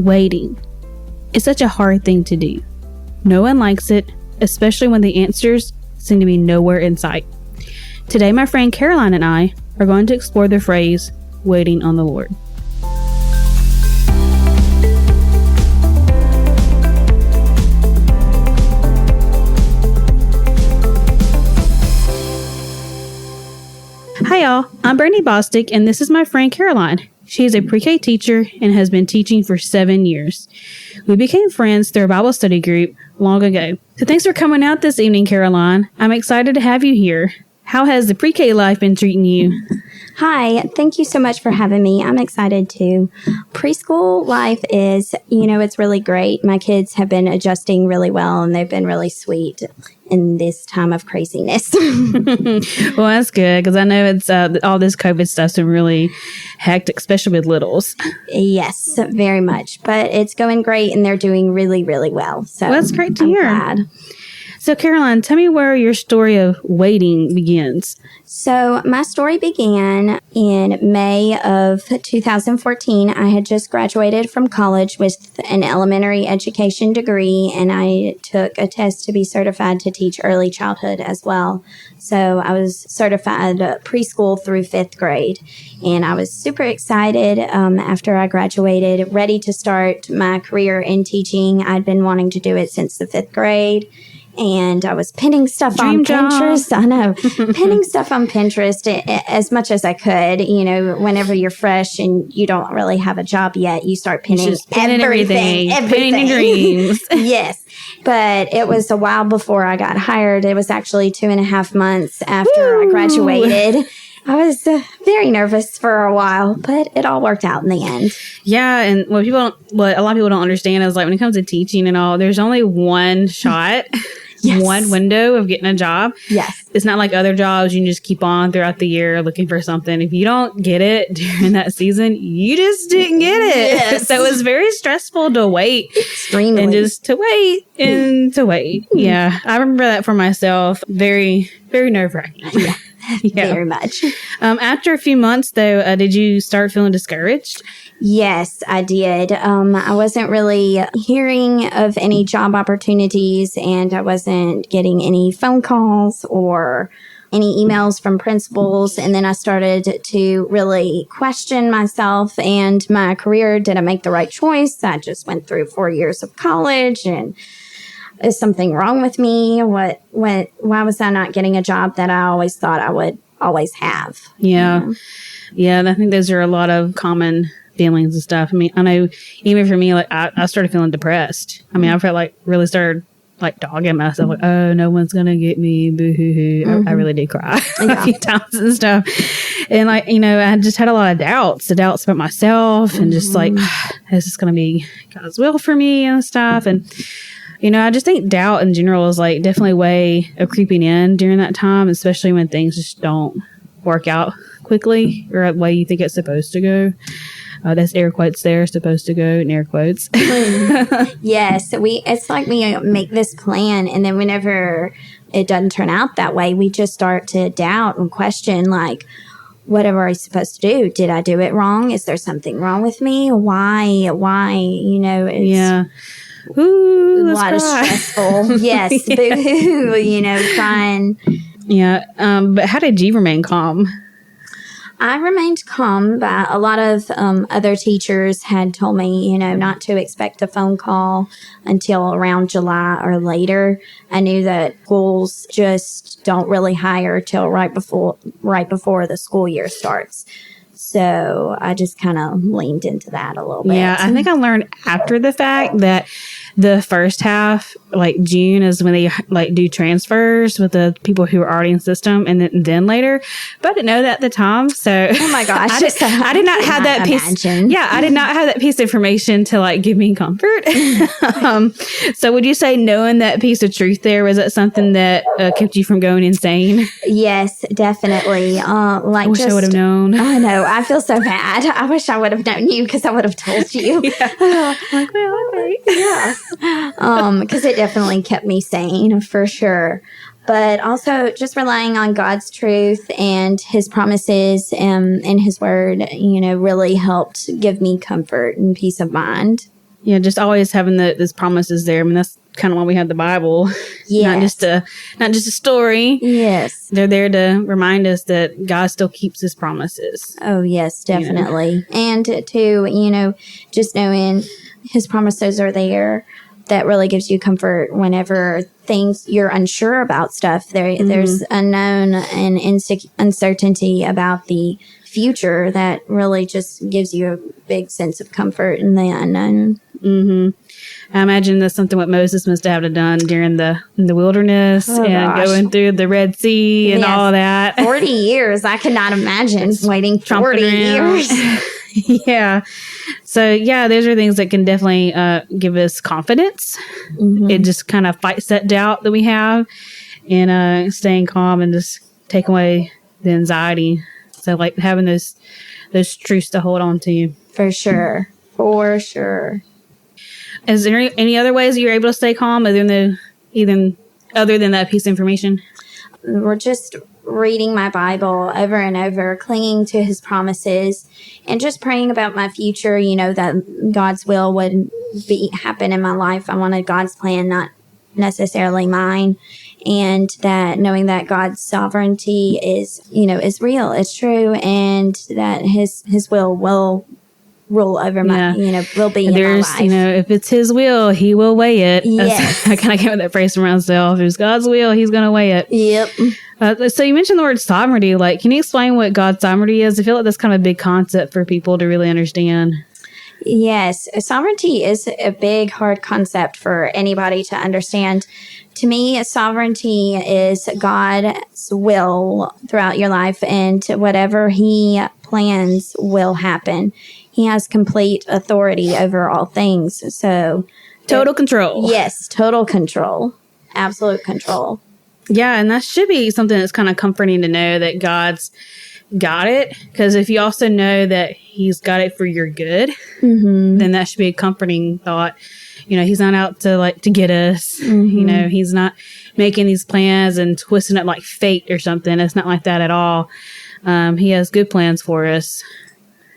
Waiting. It's such a hard thing to do. No one likes it, especially when the answers seem to be nowhere in sight. Today, my friend Caroline and I are going to explore the phrase, waiting on the Lord. Hi y'all, I'm Brittany Bostic and this is my friend Caroline. She is a pre-K teacher and has been teaching for 7 years. We became friends through a Bible study group long ago. So thanks for coming out this evening, Caroline. I'm excited to have you here. How has the pre-K life been treating you? Hi, thank you so much for having me. I'm excited too. Preschool life is, it's really great. My kids have been adjusting really well and they've been really sweet in this time of craziness. Well, that's good because I know it's all this COVID stuff's been really hectic, especially with littles. Yes, very much. But it's going great and they're doing really, really well. So well, that's great to hear. Glad. So, Caroline, tell me where your story of waiting begins. So, my story began in May of 2014. I had just graduated from college with an elementary education degree, and I took a test to be certified to teach early childhood as well. So, I was certified preschool through 5th grade, and I was super excited after I graduated, ready to start my career in teaching. I'd been wanting to do it since the 5th grade. And I was pinning stuff on Pinterest. I know, pinning stuff on Pinterest as much as I could. Whenever you're fresh and you don't really have a job yet, you start pinning everything. Pinning your dreams. Yes. But it was a while before I got hired. It was actually 2.5 months after I graduated. I was very nervous for a while, but it all worked out in the end. Yeah, and what a lot of people don't understand is like when it comes to teaching and all, there's only one shot, yes. One window of getting a job. Yes. It's not like other jobs. You can just keep on throughout the year looking for something. If you don't get it during that season, you just didn't get it. Yes. So it was very stressful to wait. Extremely. And just to wait and to wait. Yeah, I remember that for myself. Very, very nerve-wracking. Yeah. Yeah. Very much. After a few months, though, did you start feeling discouraged? Yes, I did. I wasn't really hearing of any job opportunities, and I wasn't getting any phone calls or any emails from principals. And then I started to really question myself and my career. Did I make the right choice? I just went through 4 years of college, and is something wrong with me? Why was I not getting a job that I always thought I would always have? Yeah. Yeah. And I think those are a lot of common feelings and stuff. I mean, I know even for me, like I started feeling depressed. I mean, I felt like really started like dogging myself, like, oh, no one's going to get me. Boo hoo hoo. Mm-hmm. I really did cry a few times and stuff. And like, I just had a lot of doubts about myself and just like, is this going to be God's will for me and stuff? And I just think doubt in general is like definitely a way of creeping in during that time, especially when things just don't work out quickly or the way you think it's supposed to go. That's air quotes there, supposed to go, in air quotes. Yes. It's like we make this plan, and then whenever it doesn't turn out that way, we just start to doubt and question, like, whatever I'm supposed to do. Did I do it wrong? Is there something wrong with me? Why? Yeah. Ooh, a lot of stressful. Yes, boo-hoo, crying. Yeah, but how did you remain calm? I remained calm, but a lot of other teachers had told me, not to expect a phone call until around July or later. I knew that schools just don't really hire till right before the school year starts. So I just kind of leaned into that a little bit. Yeah, I think I learned after the fact that the first half, like June, is when they like do transfers with the people who are already in system, and then later. But I didn't know that at the time. So oh my gosh, I did not have that piece. Yeah, I did not have that piece of information to like give me comfort. So would you say knowing that piece of truth there, was that something that kept you from going insane? Yes, definitely. I wish I would have known. I know. I feel so bad. I wish I would have known you because I would have told you. Yeah. Like, well, okay. Yeah. Because it definitely kept me sane for sure. But also just relying on God's truth and his promises and his word, really helped give me comfort and peace of mind. Yeah, just always having those promises there. I mean, that's kind of why we have the Bible. Yes. Not just a story. Yes. They're there to remind us that God still keeps his promises. Oh, yes, definitely. And to, just knowing his promises are there, that really gives you comfort whenever things you're unsure about stuff. There's unknown and uncertainty about the future that really just gives you a big sense of comfort in the unknown. I imagine that's something what Moses must have done during in the wilderness going through the Red Sea and all that. 40 years. I could not imagine waiting 40 years. Yeah. So, yeah, those are things that can definitely give us confidence. It just kind of fights that doubt that we have and staying calm and just take away the anxiety. So, like having those truths to hold on to you. For sure. For sure. Is there any other ways you're able to stay calm other than that piece of information? We're just reading my Bible over and over, clinging to his promises, and just praying about my future, that God's will would happen in my life. I wanted God's plan, not necessarily mine. And that knowing that God's sovereignty is real, it's true, and that his will rule over my, will be in my life. If it's his will, he will weigh it. Yes. I kind of came with that phrase from myself. If it's God's will, he's going to weigh it. Yep. So you mentioned the word sovereignty. Like, can you explain what God's sovereignty is? I feel like that's kind of a big concept for people to really understand. Yes. Sovereignty is a big, hard concept for anybody to understand. To me, sovereignty is God's will throughout your life, and whatever he plans will happen. He has complete authority over all things. So total control. Yes, total control. Absolute control. Yeah, and that should be something that's kind of comforting to know that God's got it. Because if you also know that he's got it for your good, then that should be a comforting thought. He's not out to get us. He's not making these plans and twisting it like fate or something. It's not like that at all. He has good plans for us.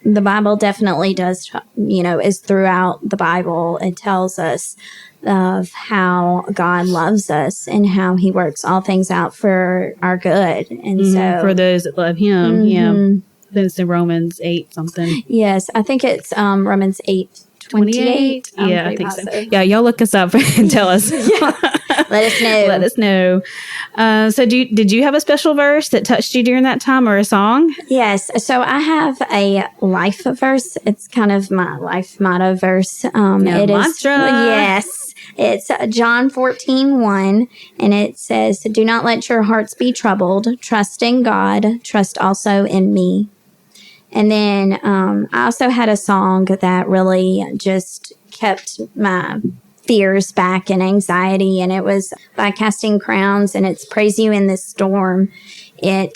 The Bible definitely does, is throughout the Bible. It tells us of how God loves us and how he works all things out for our good. And so for those that love him, yeah. I think it's in Romans 8 something. Yes, I think it's Romans 8:28. Yeah, I think so. Yeah, y'all look us up and tell us. Let us know. Let us know. So did you have a special verse that touched you during that time, or a song? Yes. So I have a life verse. It's kind of my life motto verse. It mantra. Is, yes. It's John 14:1, and it says, "Do not let your hearts be troubled. Trust in God. Trust also in me." And then I also had a song that really just kept my fears back and anxiety, and it was by Casting Crowns, and it's Praise You in This Storm. I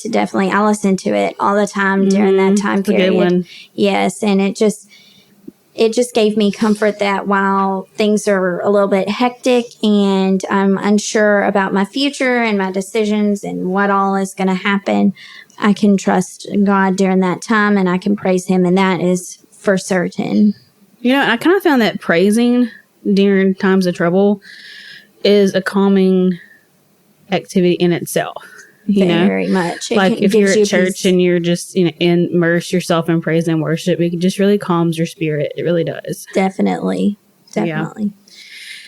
listen to it all the time during that time period. A good one. Yes, and it just gave me comfort that while things are a little bit hectic and I'm unsure about my future and my decisions and what all is going to happen, I can trust God during that time and I can praise him, and that is for certain. I kind of found that praising during times of trouble is a calming activity in itself. Very much. Like if you're at church and you're just, immerse yourself in praise and worship, it just really calms your spirit. It really does. Definitely. Yeah.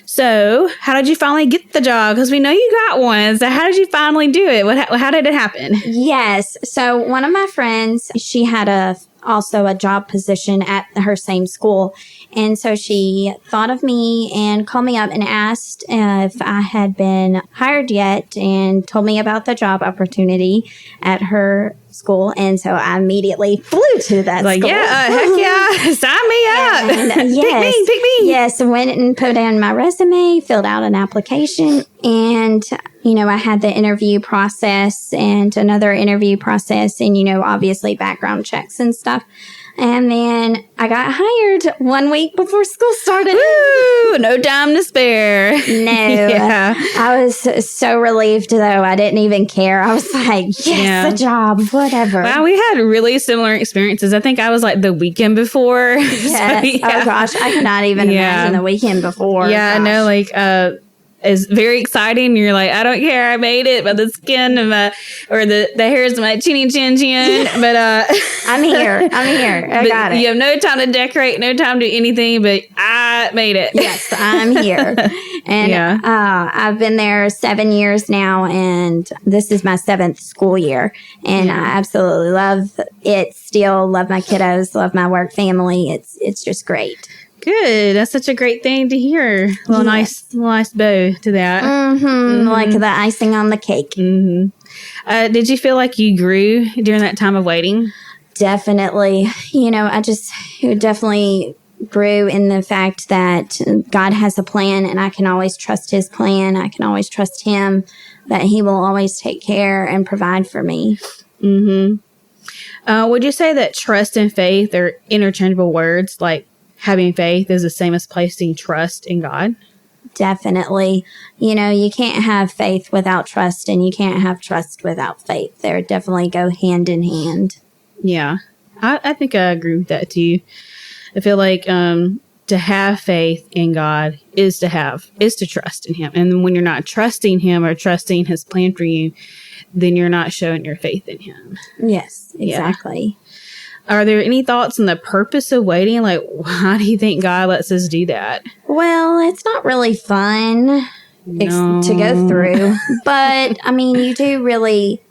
So how did you finally get the job? Because we know you got one. So how did you finally do it? How did it happen? Yes. So one of my friends, she had also a job position at her same school. And so she thought of me and called me up and asked if I had been hired yet and told me about the job opportunity at her school. And so I immediately flew to that school. Heck yeah. Sign me up. And, yes, pick me. Yes. Went and put in my resume, filled out an application. And, I had the interview process and another interview process and, obviously background checks and stuff. And then I got hired 1 week before school started. Woo! No time to spare. No. Yeah. I was so relieved, though. I didn't even care. I was like, yes, a job, whatever. Wow, we had really similar experiences. I think I was like the weekend before. Yes. Oh, gosh. I could not even imagine the weekend before. Yeah, gosh. I know, like, it's very exciting. You're like, I don't care. I made it by the skin of my, or the hairs of my chinny chin chin. But I'm here. I got it. You have no time to decorate, no time to do anything, but I made it. Yes, I'm here. And I've been there 7 years now, and this is my 7th school year. And I absolutely love it still. Love my kiddos, love my work family. It's just great. Good. That's such a great thing to hear. Nice bow to that. Like the icing on the cake. Did you feel like you grew during that time of waiting? Definitely. I just definitely grew in the fact that God has a plan, and I can always trust his plan. I can always trust him that he will always take care and provide for me. Would you say that trust and faith are interchangeable words? Like, having faith is the same as placing trust in God? Definitely. You can't have faith without trust, and you can't have trust without faith. They definitely go hand in hand. Yeah. I think I agree with that too. I feel like to have faith in God is to trust in him. And when you're not trusting him or trusting his plan for you, then you're not showing your faith in him. Yes, exactly. Yeah. Are there any thoughts on the purpose of waiting? Like, why do you think God lets us do that? Well, it's not really fun to go through. But, you do really,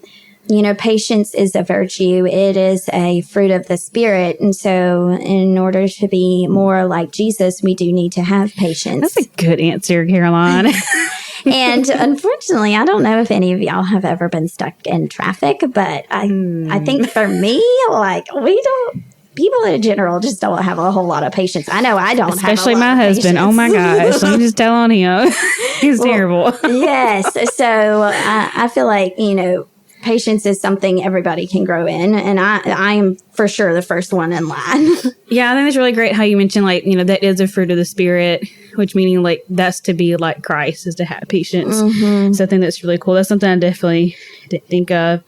patience is a virtue. It is a fruit of the Spirit. And so in order to be more like Jesus, we do need to have patience. That's a good answer, Caroline. And unfortunately, I don't know if any of y'all have ever been stuck in traffic, but I think for me, people in general just don't have a whole lot of patience. I know I don't Especially have a lot my of husband. patience. Oh my gosh. Let me just tell on him. He's terrible. Yes. So I feel like, patience is something everybody can grow in. And I am for sure the first one in line. Yeah, I think it's really great how you mentioned, like, that is a fruit of the Spirit, which meaning like that's to be like Christ, is to have patience. So I think that's really cool. That's something I definitely didn't think of.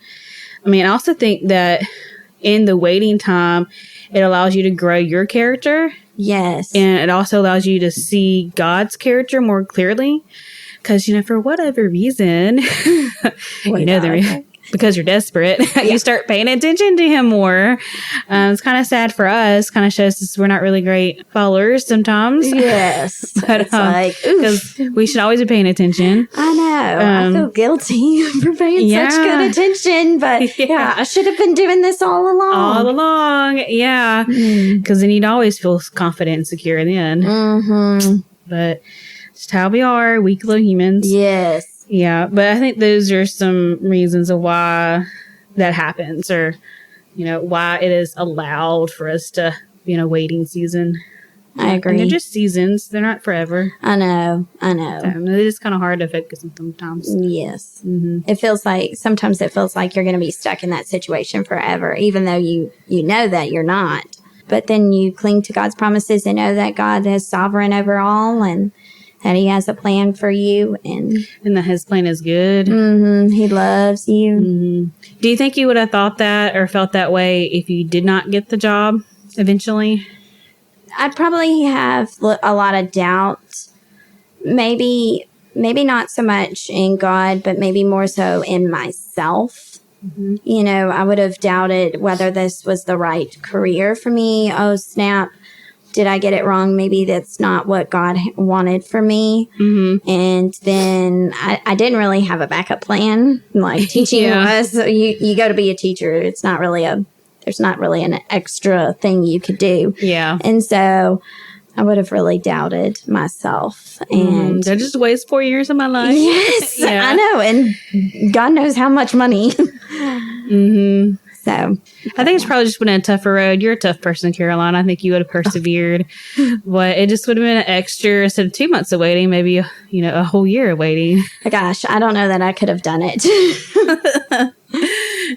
I also think that in the waiting time, it allows you to grow your character. Yes. And it also allows you to see God's character more clearly. Because, for whatever reason, because you're desperate, you start paying attention to him more. It's kind of sad for us. Kind of shows us we're not really great followers sometimes. Yes. But because we should always be paying attention. I know. I feel guilty for paying such good attention. But I should have been doing this all along. Yeah. Because then you'd always feel confident and secure then. But just how we are, weak little humans. Yes. Yeah, but I think those are some reasons of why that happens, or, why it is allowed for us to be in a waiting season. I agree. And they're just seasons. They're not forever. I know. It is kind of hard to focus on sometimes. Yes. Sometimes it feels like you're going to be stuck in that situation forever, even though you know that you're not. But then you cling to God's promises and know that God is sovereign over all, and that he has a plan for you, and that his plan is good. He loves you. Do you think you would have thought that or felt that way if you did not get the job eventually? I'd probably have a lot of doubt. Maybe not so much in God, but maybe more so in myself. I would have doubted whether this was the right career for me. Oh, snap. Did I get it wrong? Maybe that's not what God wanted for me. And then I didn't really have a backup plan. Like teaching was, you go to be a teacher. There's not really an extra thing you could do. Yeah. And so I would have really doubted myself. And that just wastes 4 years of my life. Yes, I know. And God knows how much money. So I think it's probably just been a tougher road. You're a tough person, Caroline. I think you would have persevered, but it just would have been an extra, instead of 2 months of waiting, maybe, a whole year of waiting. Gosh, I don't know that I could have done it.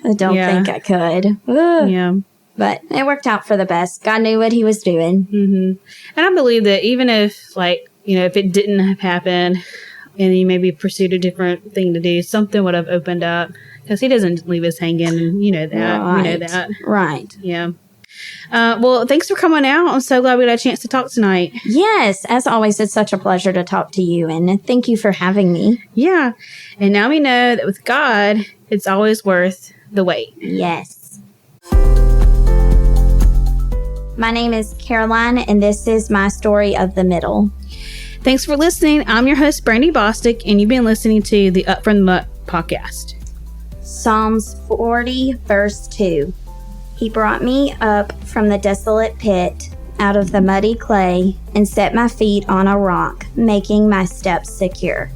I don't think I could. Yeah. But it worked out for the best. God knew what he was doing. And I believe that even if, like, you know, if it didn't have happened and he maybe pursued a different thing to do, something would have opened up, because he doesn't leave us hanging, and you know that. Right. We know that. Right. Yeah. Well, thanks for coming out. I'm so glad we got a chance to talk tonight. Yes, as always, it's such a pleasure to talk to you, and thank you for having me. Yeah. And now we know that with God, it's always worth the wait. Yes. My name is Caroline, and this is my story of the middle. Thanks for listening. I'm your host, Brandy Bostic, and you've been listening to the Up From the Muck podcast. Psalms 40, verse 2. He brought me up from the desolate pit, out of the muddy clay, and set my feet on a rock, making my steps secure.